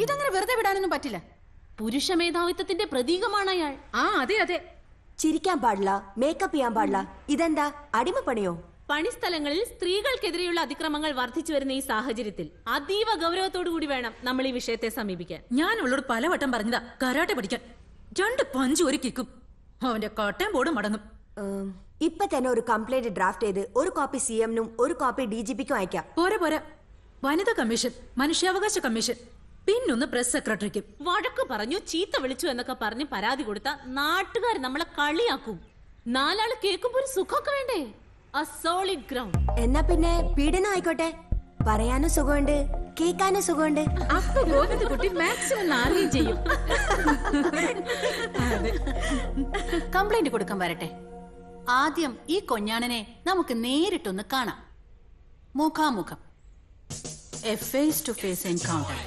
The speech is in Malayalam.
ഇതങ്ങനെ വെറുതെ വിടാനൊന്നും പറ്റില്ല. പുരുഷ മേധാവിത്വത്തിന്റെ പ്രതീകമാണ് അയാൾ. അതെ അതെ. ചിരിക്കാൻ പാടില്ല, മേക്കപ്പ് ചെയ്യാൻ പാടില്ല. ഇതെന്താ അടിമപ്പണിയോ? പണിസ്ഥലങ്ങളിൽ സ്ത്രീകൾക്കെതിരെയുള്ള അതിക്രമങ്ങൾ വർദ്ധിച്ചു വരുന്ന ഈ സാഹചര്യത്തിൽ അതീവ ഗൗരവത്തോടു കൂടി വേണം നമ്മൾ ഈ വിഷയത്തെ സമീപിക്കാൻ. ഞാൻ അവളോട് പലവട്ടം പറഞ്ഞതാ കരാട്ടെ പഠിക്കാൻ. 2 പഞ്ച് ഒരു കിക്കും, അവന്റെ കോട്ടയം ബോർഡ് മടങ്ങും. ഇപ്പൊ തന്നെ ഒരു കംപ്ലൈന്റ് ഡ്രാഫ്റ്റ് ചെയ്ത് ഒരു കോപ്പി CM-നും ഒരു കോപ്പി DGP-ക്കും അയക്കാം. പോരാ, വനിതാ കമ്മീഷൻ, മനുഷ്യാവകാശ കമ്മീഷൻ, പിന്നൊന്ന് പ്രസ് സെക്രട്ടറിക്കും. വഴക്ക് പറഞ്ഞു, ചീത്ത വിളിച്ചു എന്നൊക്കെ പറഞ്ഞ് പരാതി കൊടുത്ത നാട്ടുകാർ നമ്മളെ കളിയാക്കും. 4 ആള് കേൾക്കുമ്പോ ഒരു സുഖമൊക്കെ വേണ്ടേ? A solid ground. എന്നാ പിന്നെ പീഡനം ആയിക്കോട്ടെ. പറയാനും സുഖമുണ്ട്, കേൾക്കാനും സുഖമുണ്ട്. അപ്പൊ ഗോവിന്ദകുട്ടി മാക്സിമം നാളുകയും ചെയ്യും. കംപ്ലൈന്റ് കൊടുക്കാൻ വരട്ടെ. ആദ്യം ഈ കൊഞ്ഞാണനെ നമുക്ക് നേരിട്ടൊന്ന് കാണാം, മുഖാമുഖം. A face to face encounter.